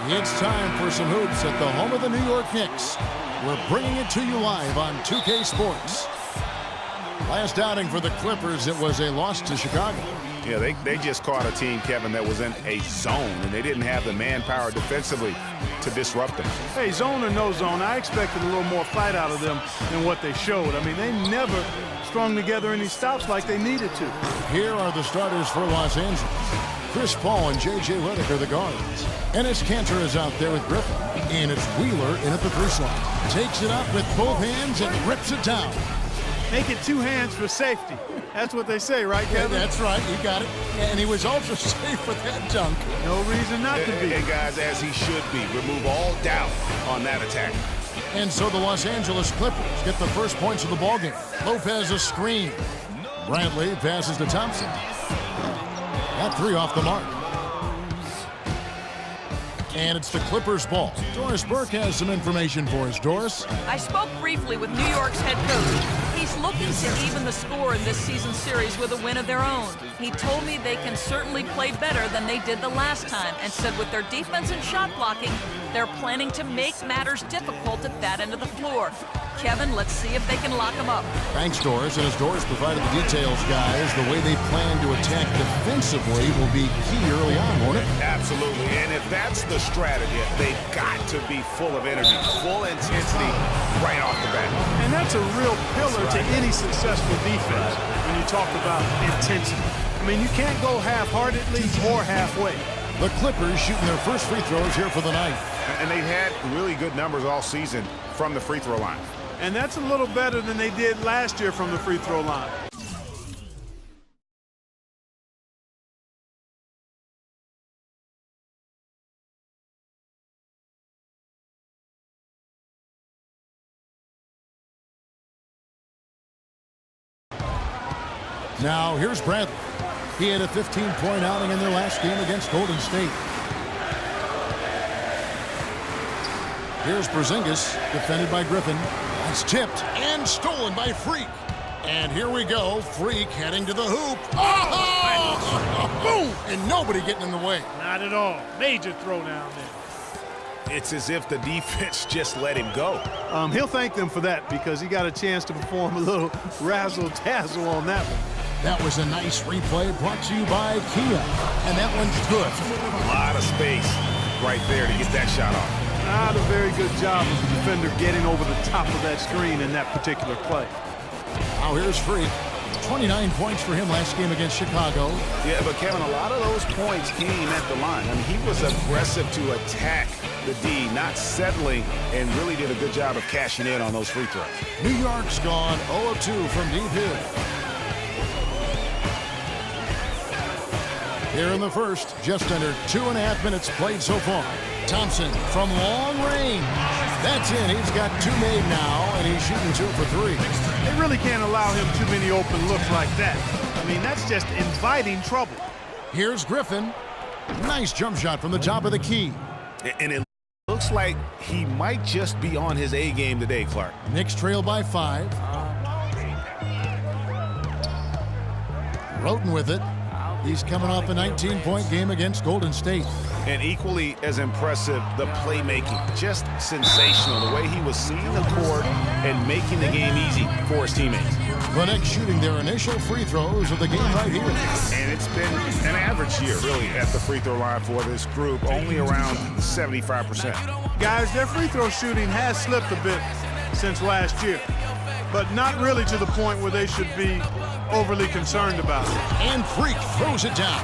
It's time for some hoops at the home of the New York Knicks. We're bringing it to you live on 2K Sports. Last outing for the Clippers, it was a loss to Chicago. Yeah, they just caught a team, Kevin, that was in a zone, and they didn't have the manpower defensively to disrupt them. Hey, zone or no zone, I expected a little more fight out of them than what they showed. I mean, they never strung together any stops like they needed to. Here are the starters for Los Angeles. Chris Paul and J.J. Redick are the guards. Enes Kanter is out there with Griffin. And it's Wheeler in at the free slot. Takes it up with both hands and rips it down. Make it two hands for safety. That's what they say, right, Kevin? Yeah, that's right. You got it. And he was ultra safe with that dunk. No reason not to be. Hey, guys, as he should be. Remove all doubt on that attack. And so the Los Angeles Clippers get the first points of the ballgame. Lopez a screen. Bradley passes to Thompson. That three off the mark. And it's the Clippers' ball. Doris Burke has some information for us. Doris? I spoke briefly with New York's head coach. He's looking to even the score in this season's series with a win of their own. He told me they can certainly play better than they did the last time and said with their defense and shot blocking, they're planning to make matters difficult at that end of the floor. Kevin, let's see if they can lock them up. Thanks, Doris. And as Doris provided the details, guys, the way they plan to attack defensively will be key early on, won't it? Absolutely. And if that's the strategy, they've got to be full of energy, full intensity right off the bat. And that's a real pillar to any successful defense when you talk about intensity. I mean, you can't go half-heartedly or halfway. The Clippers shooting their first free throws here for the night. And they've had really good numbers all season from the free throw line. And that's a little better than they did last year from the free throw line. Now, here's Bradley. He had a 15-point outing in their last game against Golden State. Here's Porzingis, defended by Griffin. That's tipped and stolen by Freak. And here we go, Freak heading to the hoop. Oh! Boom! And nobody getting in the way. Not at all. Major throwdown there. It's as if the defense just let him go. He'll thank them for that because he got a chance to perform a little razzle-dazzle on that one. That was a nice replay brought to you by Kia. And that one's good. A lot of space right there to get that shot off. Not a very good job of the defender getting over the top of that screen in that particular play. Now here's Freak. 29 points for him last game against Chicago. Yeah, but Kevin, a lot of those points came at the line. I mean, he was aggressive to attack the D, not settling, and really did a good job of cashing in on those free throws. New York's gone 0 of 2 from deep here. Here in the first, just under 2.5 minutes played so far. Thompson from long range. That's in. He's got two made now, and he's shooting 2 for 3. They really can't allow him too many open looks like that. I mean, that's just inviting trouble. Here's Griffin. Nice jump shot from the top of the key. And it looks like he might just be on his A game today, Clark. Knicks trail by 5. Roten with it. He's coming off a 19-point game against Golden State. And equally as impressive, the playmaking. Just sensational, the way he was seeing the court and making the game easy for his teammates. The Knicks shooting their initial free throws of the game right here. And it's been an average year, really, at the free throw line for this group, only around 75%. Guys, their free throw shooting has slipped a bit since last year, but not really to the point where they should be overly concerned about it. And Freak throws it down.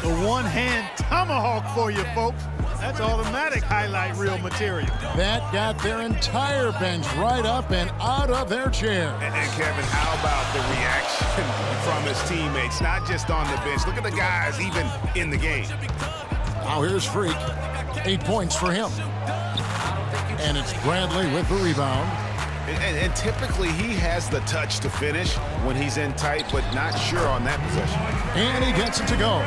The one-hand tomahawk for you, folks. That's automatic highlight reel material. That got their entire bench right up and out of their chair. And Kevin, how about the reaction from his teammates, not just on the bench. Look at the guys even in the game. Now here's Freak. 8 points for him. And it's Bradley with the rebound. And typically he has the touch to finish when he's in tight, but not sure on that possession. And he gets it to go.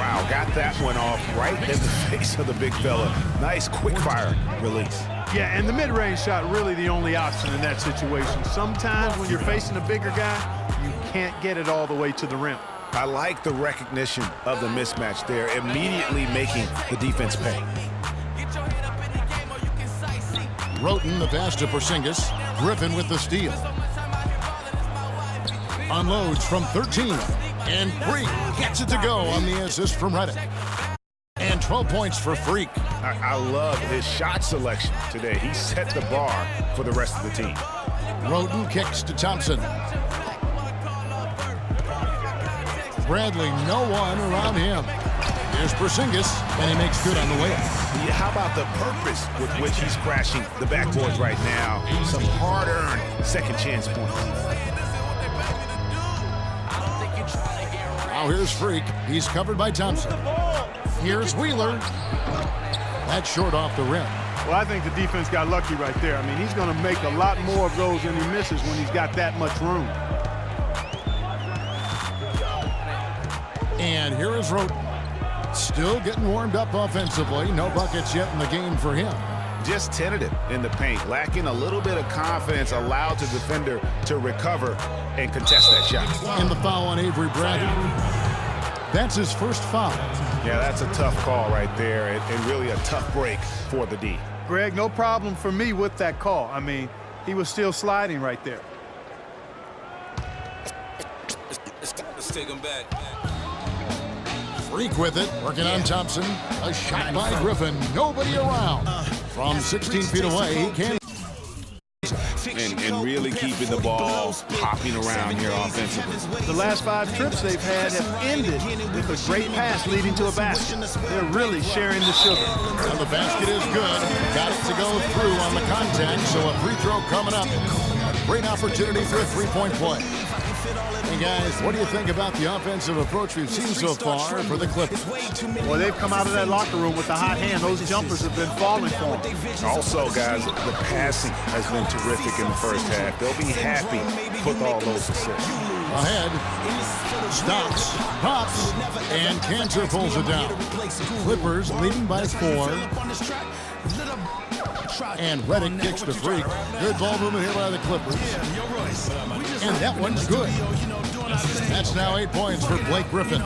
Wow, got that one off right in the face of the big fella. Nice quick fire release. Yeah, and the mid-range shot really the only option in that situation. Sometimes when you're facing a bigger guy, you can't get it all the way to the rim. I like the recognition of the mismatch there, immediately making the defense pay. Roten the pass to Porzingis. Griffin with the steal. Unloads from 13. And Freak gets it to go on the assist from Redick. And 12 points for Freak. I love his shot selection today. He set the bar for the rest of the team. Roten kicks to Thompson. Bradley, no one around him. Here's Porzingis, and he makes good on the way. Yeah, how about the purpose with which he's crashing the backboards right now? Some hard-earned second chance points. Now here's Freak. He's covered by Thompson. Here's Wheeler. That's short off the rim. Well, I think the defense got lucky right there. I mean, he's going to make a lot more of those than he misses when he's got that much room. And here is Roten. Still getting warmed up offensively. No buckets yet in the game for him. Just tentative in the paint, lacking a little bit of confidence, allowed the defender to recover and contest that shot. And the foul on Avery Bradley. That's his first foul. Yeah, that's a tough call right there, and really a tough break for the D. Greg, no problem for me with that call. I mean, he was still sliding right there. Let's take him back. Freak with it, working on Thompson. A shot by Griffin. Nobody around. From 16 feet away, he can. And really keeping the ball hopping around here offensively. The last 5 trips they've had have ended with a great pass leading to a basket. They're really sharing the sugar. And the basket is good. Got it to go through on the contact, so a free throw coming up. Great opportunity for a three-point play. Hey guys, what do you think about the offensive approach we've seen so far for the Clippers? Well, they've come out of that locker room with the hot hand. Those jumpers have been falling for them. Also, guys, the passing has been terrific in the first half. They'll be happy with all those assists. Ahead, stops, pops, and Cantor pulls it down. Clippers leading by 4. And Redick kicks to Freak. Good ball movement here by the Clippers. And that one's good. That's now 8 points for Blake Griffin.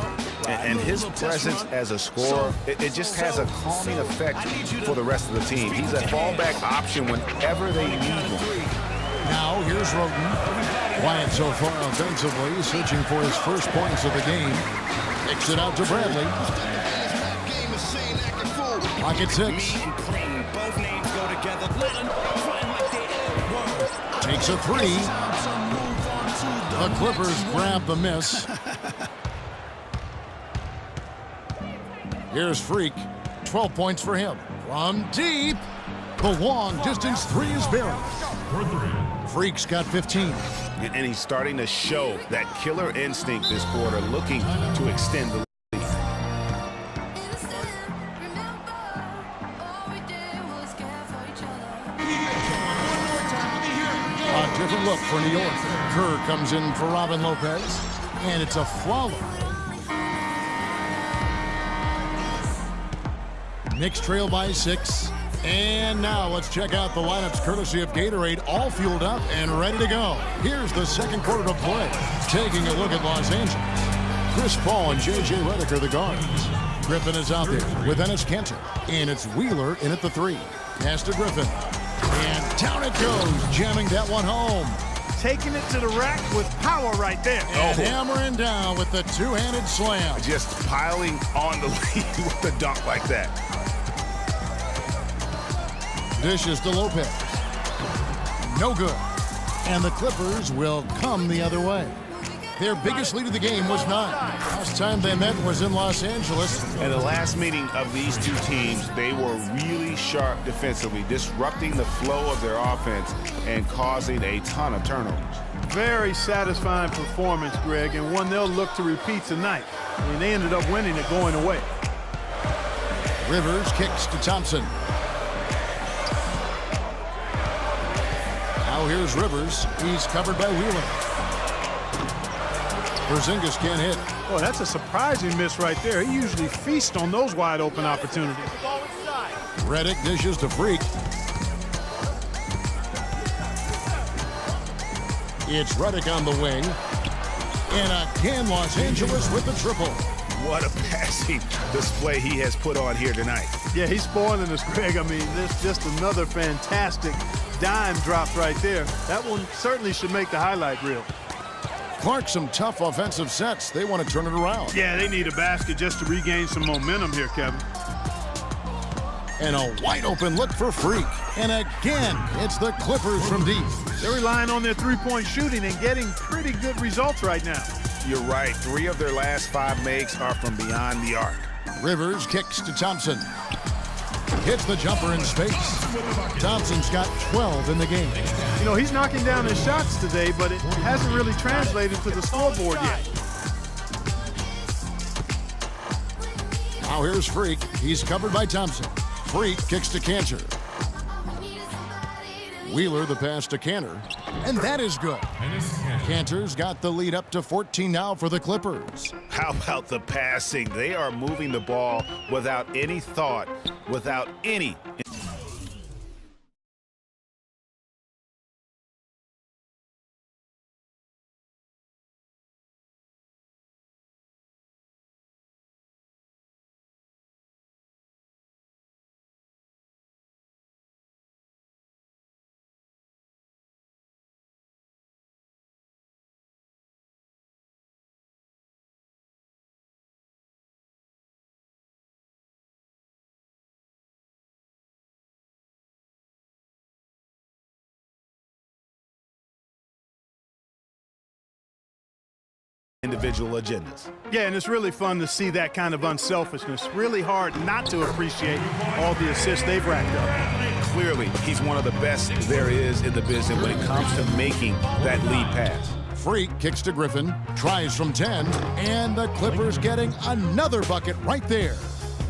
And his presence as a scorer, it just has a calming effect for the rest of the team. He's a fallback option whenever they need one. Now here's Roten. Quiet so far offensively, searching for his first points of the game. Kicks it out to Bradley. Pocket 6. Takes a 3. The Clippers grab the miss. Here's Freak. 12 points for him. From deep. The long distance 3 is buried. Freak's got 15. And he's starting to show that killer instinct this quarter, looking to extend the lead. A different look for New York. Kerr comes in for Robin Lopez, and it's a follow. Knicks trail by 6. And now let's check out the lineups courtesy of Gatorade, all fueled up and ready to go. Here's the second quarter of play. Taking a look at Los Angeles. Chris Paul and J.J. Redick are the guards. Griffin is out there with Enes Kanter. And it's Wheeler in at the 3. Pass to Griffin. And down it goes, jamming that one home. Taking it to the rack with power right there. And hammering down with the two-handed slam. Just piling on the lead with a dunk like that. Dishes to Lopez. No good. And the Clippers will come the other way. Their biggest lead of the game was 9. Last time they met was in Los Angeles. And the last meeting of these two teams, they were really sharp defensively, disrupting the flow of their offense and causing a ton of turnovers. Very satisfying performance, Greg, and one they'll look to repeat tonight. I mean, they ended up winning it going away. Rivers kicks to Thompson. Now here's Rivers. He's covered by Wheeler. Porzingis can't hit. Boy, that's a surprising miss right there. He usually feasts on those wide open opportunities. Redick dishes to Freak. It's Redick on the wing. And again, Los Angeles with the triple. What a passing display he has put on here tonight. Yeah, he's spoiling us, Greg. I mean, this just another fantastic dime drop right there. That one certainly should make the highlight reel. Clark, some tough offensive sets. They want to turn it around. Yeah, they need a basket just to regain some momentum here, Kevin. And a wide open look for Freak. And again, it's the Clippers from deep. They're relying on their three-point shooting and getting pretty good results right now. You're right. 3 of their last 5 makes are from beyond the arc. Rivers kicks to Thompson. Hits the jumper in space. Thompson's got 12 in the game. You know, he's knocking down his shots today, but it hasn't really translated to the scoreboard yet. Now here's Freak. He's covered by Thompson. Freak kicks to Cantor. Wheeler the pass to Cantor. And that is good. Cantor's got the lead up to 14 now for the Clippers. How about the passing? They are moving the ball without any thought, without any. Individual agendas. Yeah, and it's really fun to see that kind of unselfishness. Really hard not to appreciate all the assists they've racked up. Clearly, he's one of the best there is in the business when it comes to making that lead pass. Freak kicks to Griffin, tries from 10, and the Clippers getting another bucket right there.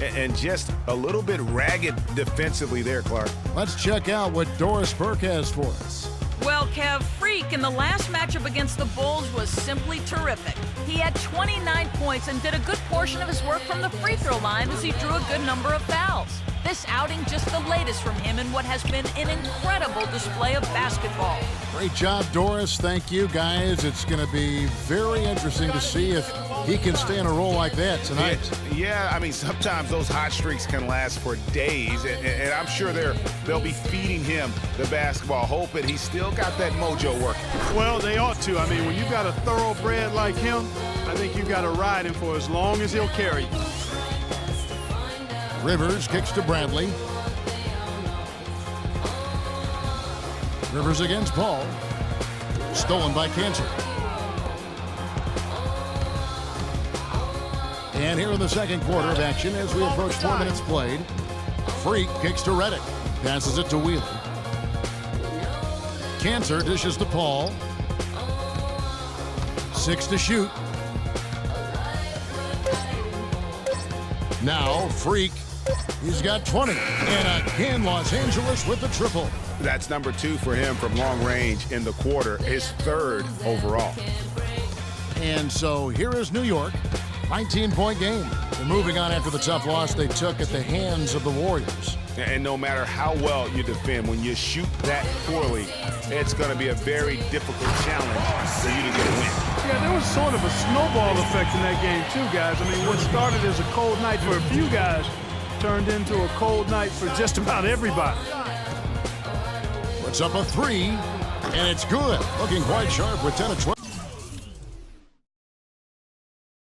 And just a little bit ragged defensively there, Clark. Let's check out what Doris Burke has for us. Well, Kev, Freak in the last matchup against the Bulls was simply terrific. He had 29 points and did a good portion of his work from the free throw line as he drew a good number of fouls. This outing just the latest from him in what has been an incredible display of basketball. Great job, Doris. Thank you, guys. It's going to be very interesting to see if he can stay in a role like that tonight. Yeah, I mean, sometimes those hot streaks can last for days, and I'm sure they'll be feeding him the basketball, hoping he's still got that mojo working. Well, they ought to. I mean, when you've got a thoroughbred like him, I think you've got to ride him for as long as he'll carry you. Rivers kicks to Bradley. Rivers against Paul. Stolen by Cantor. And here in the second quarter of action as we approach 4 minutes played. Freak kicks to Reddick. Passes it to Wheeler. Cantor dishes to Paul. 6 to shoot. Now Freak. He's got 20. And again, Los Angeles with the triple. That's number 2 for him from long range in the quarter, his 3rd overall. And so here is New York, 19-point game. They're moving on after the tough loss they took at the hands of the Warriors. And no matter how well you defend, when you shoot that poorly, it's going to be a very difficult challenge for you to get a win. Yeah, there was sort of a snowball effect in that game too, guys. I mean, what started as a cold night for a few guys turned into a cold night for just about everybody. Puts up a 3, and it's good. Looking quite sharp with 10 of 12.